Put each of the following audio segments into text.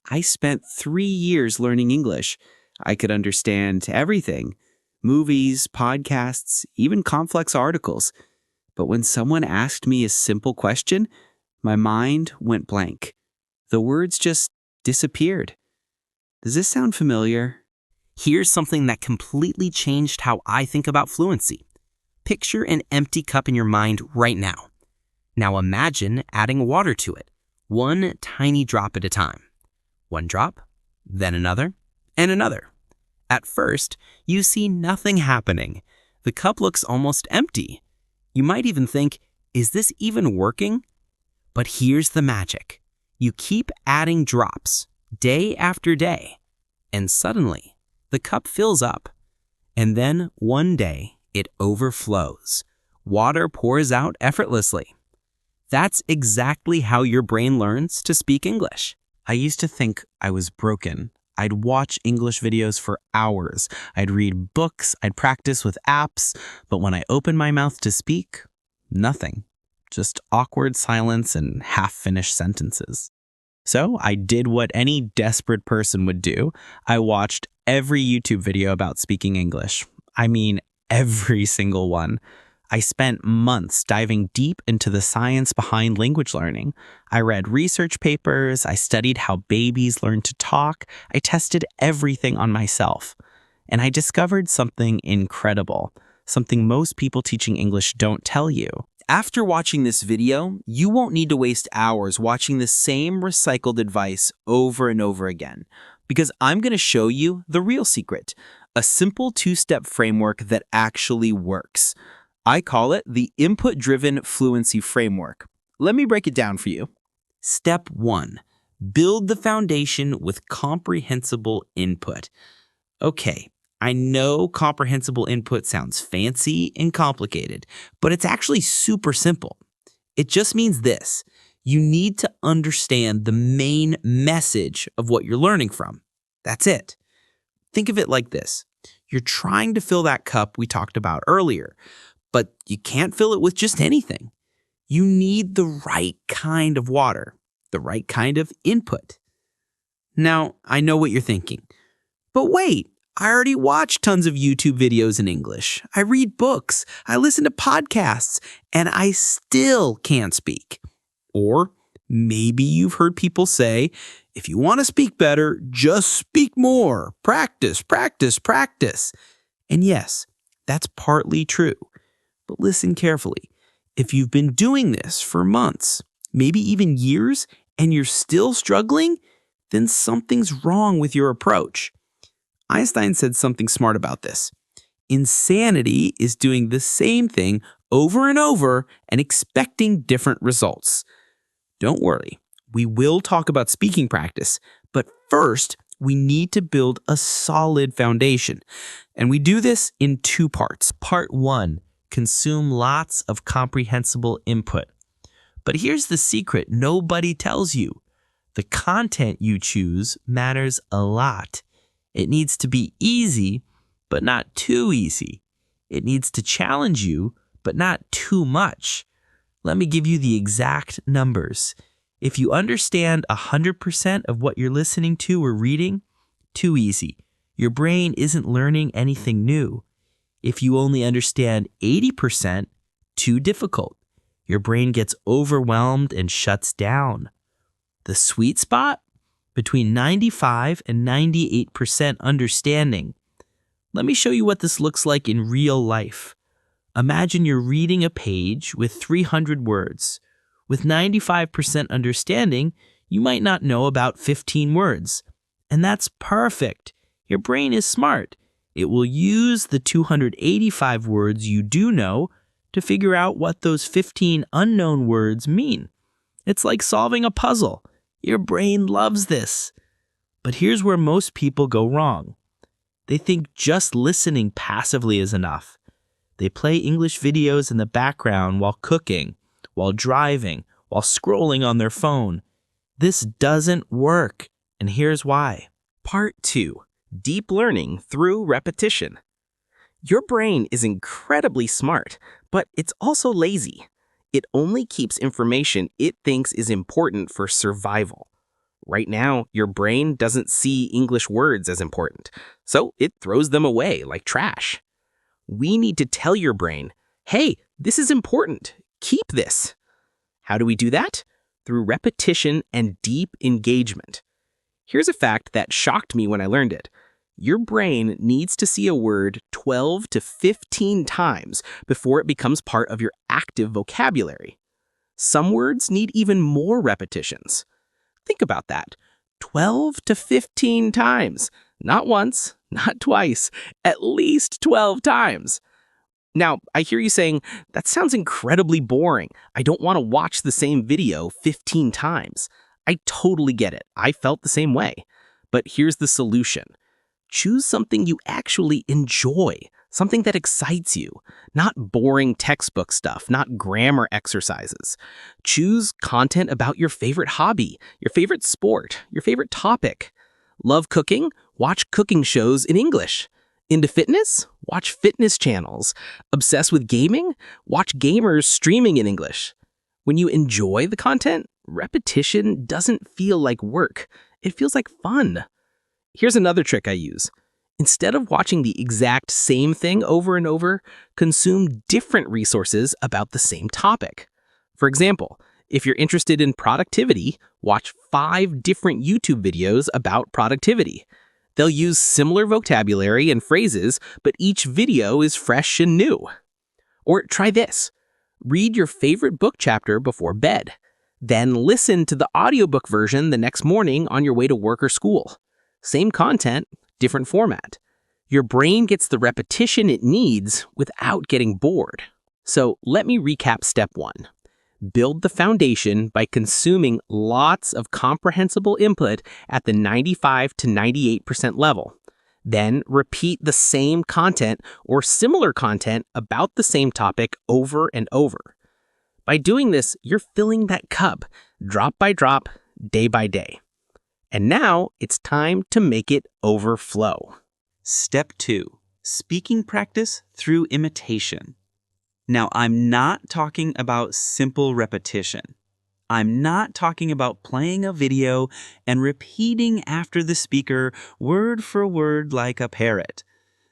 I spent 3 years learning English. I could understand everything: movies, podcasts, even complex articles. But when someone asked me a simple question, my mind went blank. The words just disappeared. Does this sound familiar? Here's something that completely changed how I think about fluency. Picture an empty cup in your mind right now. Now imagine adding water to it, one tiny drop at a time. One drop, then another, and another. At first, you see nothing happening. The cup looks almost empty. You might even think, is this even working? But here's the magic. You keep adding drops, day after day, and suddenly, the cup fills up. And then one day, it overflows. Water pours out effortlessly. That's exactly how your brain learns to speak English. I used to think I was broken. I'd watch English videos for hours. I'd read books. I'd practice with apps. But when I opened my mouth to speak, nothing. Just awkward silence and half-finished sentences. So I did what any desperate person would do. I watched every YouTube video about speaking English. I mean, every single one. I spent months diving deep into the science behind language learning. I read research papers. I studied how babies learn to talk. I tested everything on myself. And I discovered something incredible, something most people teaching English don't tell you. After watching this video, you won't need to waste hours watching the same recycled advice over and over again, because I'm going to show you the real secret, a simple 2-step framework that actually works. I call it the input-driven fluency framework. Let me break it down for you. Step 1. Build the foundation with comprehensible input. Okay, I know comprehensible input sounds fancy and complicated, but it's actually super simple. It just means this: you need to understand the main message of what you're learning from. That's it. Think of it like this. You're trying to fill that cup we talked about earlier, but you can't fill it with just anything. You need the right kind of water, the right kind of input. Now, I know what you're thinking, but wait, I already watch tons of YouTube videos in English. I read books, I listen to podcasts, and I still can't speak. Or maybe you've heard people say, if you want to speak better, just speak more. Practice, practice, practice. And yes, that's partly true. But listen carefully. If you've been doing this for months, maybe even years, and you're still struggling, then something's wrong with your approach. Einstein said something smart about this. Insanity is doing the same thing over and over and expecting different results. Don't worry, we will talk about speaking practice, but first, we need to build a solid foundation. And we do this in 2 parts. Part 1. Consume lots of comprehensible input. But here's the secret nobody tells you. The content you choose matters a lot. It needs to be easy, but not too easy. It needs to challenge you, but not too much. Let me give you the exact numbers. If you understand 100% of what you're listening to or reading, too easy. Your brain isn't learning anything new. If you only understand 80%, too difficult. Your brain gets overwhelmed and shuts down. The sweet spot? Between 95 and 98% understanding. Let me show you what this looks like in real life. Imagine you're reading a page with 300 words. With 95% understanding, you might not know about 15 words. And that's perfect. Your brain is smart. It will use the 285 words you do know to figure out what those 15 unknown words mean. It's like solving a puzzle. Your brain loves this. But here's where most people go wrong. They think just listening passively is enough. They play English videos in the background while cooking, while driving, while scrolling on their phone. This doesn't work, and here's why. Part 2. Deep learning through repetition. Your brain is incredibly smart, but it's also lazy. It only keeps information it thinks is important for survival. Right now, your brain doesn't see English words as important, so it throws them away like trash. We need to tell your brain, hey, this is important. Keep this. How do we do that? Through repetition and deep engagement. Here's a fact that shocked me when I learned it. Your brain needs to see a word 12 to 15 times before it becomes part of your active vocabulary. Some words need even more repetitions. Think about that. 12 to 15 times. Not once, not twice, at least 12 times. Now, I hear you saying, that sounds incredibly boring. I don't want to watch the same video 15 times. I totally get it. I felt the same way. But here's the solution. Choose something you actually enjoy, something that excites you, not boring textbook stuff, not grammar exercises. Choose content about your favorite hobby, your favorite sport, your favorite topic. Love cooking? Watch cooking shows in English. Into fitness? Watch fitness channels. Obsessed with gaming? Watch gamers streaming in English. When you enjoy the content, repetition doesn't feel like work. It feels like fun. Here's another trick I use. Instead of watching the exact same thing over and over, consume different resources about the same topic. For example, if you're interested in productivity, watch 5 different YouTube videos about productivity. They'll use similar vocabulary and phrases, but each video is fresh and new. Or try this. Read your favorite book chapter before bed. Then listen to the audiobook version the next morning on your way to work or school. Same content, different format. Your brain gets the repetition it needs without getting bored. So let me recap step 1. Build the foundation by consuming lots of comprehensible input at the 95 to 98% level. Then repeat the same content or similar content about the same topic over and over. By doing this, you're filling that cup, drop by drop, day by day. And now it's time to make it overflow. Step 2. Speaking practice through imitation. Now, I'm not talking about simple repetition. I'm not talking about playing a video and repeating after the speaker word for word like a parrot.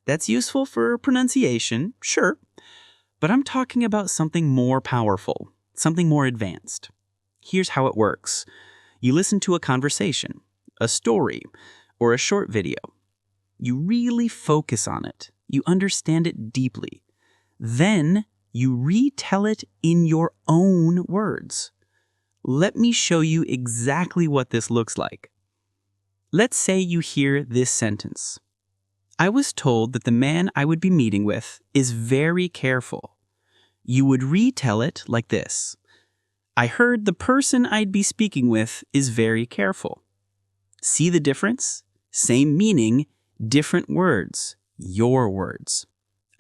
That's useful for pronunciation, sure, but I'm talking about something more powerful, something more advanced. Here's how it works. You listen to a conversation, a story, or a short video. You really focus on it. You understand it deeply. Then you retell it in your own words. Let me show you exactly what this looks like. Let's say you hear this sentence. I was told that the man I would be meeting with is very careful. You would retell it like this. I heard the person I'd be speaking with is very careful. See the difference? Same meaning, different words, your words.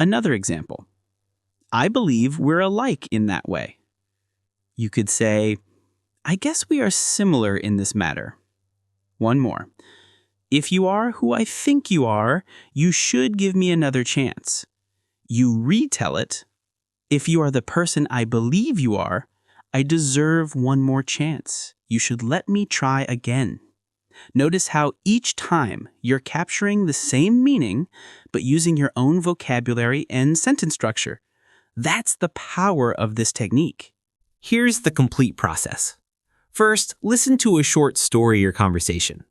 Another example. I believe we're alike in that way. You could say, I guess we are similar in this matter. One more. If you are who I think you are, you should give me another chance. You retell it. If you are the person I believe you are, I deserve one more chance. You should let me try again. Notice how each time you're capturing the same meaning, but using your own vocabulary and sentence structure. That's the power of this technique. Here's the complete process. First, listen to a short story or conversation.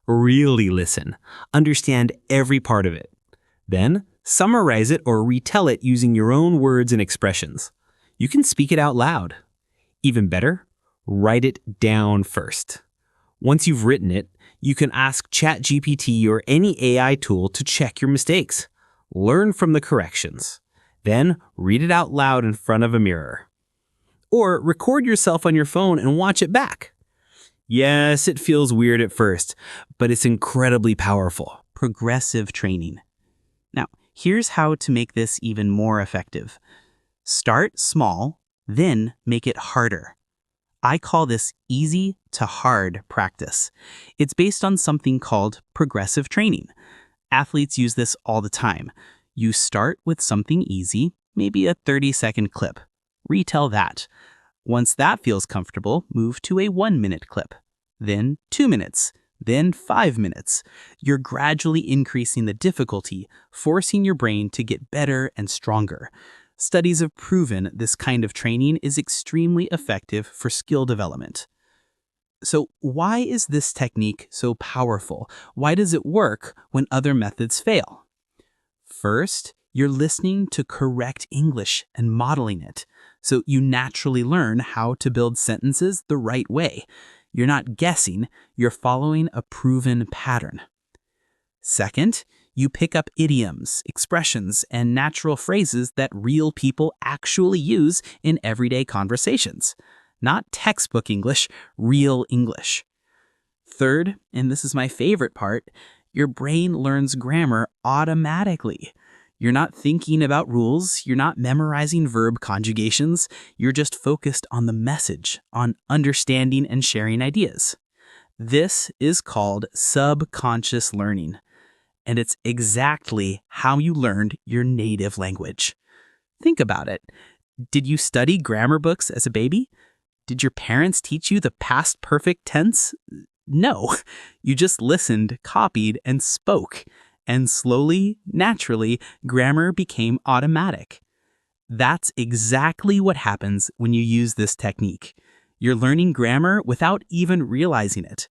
Really listen. Understand every part of it. Then, summarize it or retell it using your own words and expressions. You can speak it out loud. Even better, write it down first. Once you've written it, you can ask ChatGPT or any AI tool to check your mistakes. Learn from the corrections. Then read it out loud in front of a mirror. Or record yourself on your phone and watch it back. Yes, it feels weird at first, but it's incredibly powerful. Progressive training. Now, here's how to make this even more effective. Start small, then make it harder. I call this easy to hard practice. It's based on something called progressive training. Athletes use this all the time. You start with something easy, maybe a 30-second clip. Retell that. Once that feels comfortable, move to a 1-minute clip. then 2 minutes, then 5 minutes. You're gradually increasing the difficulty, forcing your brain to get better and stronger. Studies have proven this kind of training is extremely effective for skill development. So why is this technique so powerful? Why does it work when other methods fail? First, you're listening to correct English and modeling it, so you naturally learn how to build sentences the right way. You're not guessing, you're following a proven pattern. Second, you pick up idioms, expressions, and natural phrases that real people actually use in everyday conversations. Not textbook English, real English. Third, and this is my favorite part, your brain learns grammar automatically. You're not thinking about rules, you're not memorizing verb conjugations, you're just focused on the message, on understanding and sharing ideas. This is called subconscious learning, and it's exactly how you learned your native language. Think about it. Did you study grammar books as a baby? Did your parents teach you the past perfect tense? No, you just listened, copied, and spoke. And slowly, naturally, grammar became automatic. That's exactly what happens when you use this technique. You're learning grammar without even realizing it.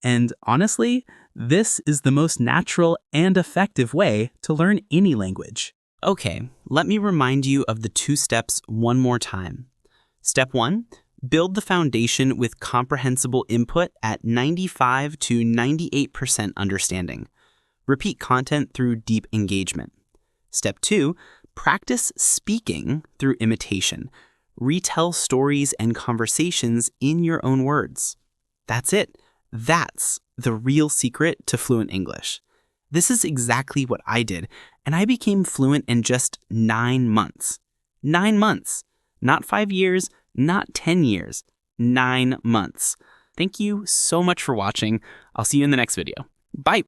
And honestly, this is the most natural and effective way to learn any language. Okay, let me remind you of the 2 steps one more time. Step 1, build the foundation with comprehensible input at 95 to 98% understanding. Repeat content through deep engagement. Step 2, practice speaking through imitation. Retell stories and conversations in your own words. That's it. That's the real secret to fluent English. This is exactly what I did, and I became fluent in just 9 months. 9 months. Not 5 years, not 10 years. 9 months. Thank you so much for watching. I'll see you in the next video. Bye!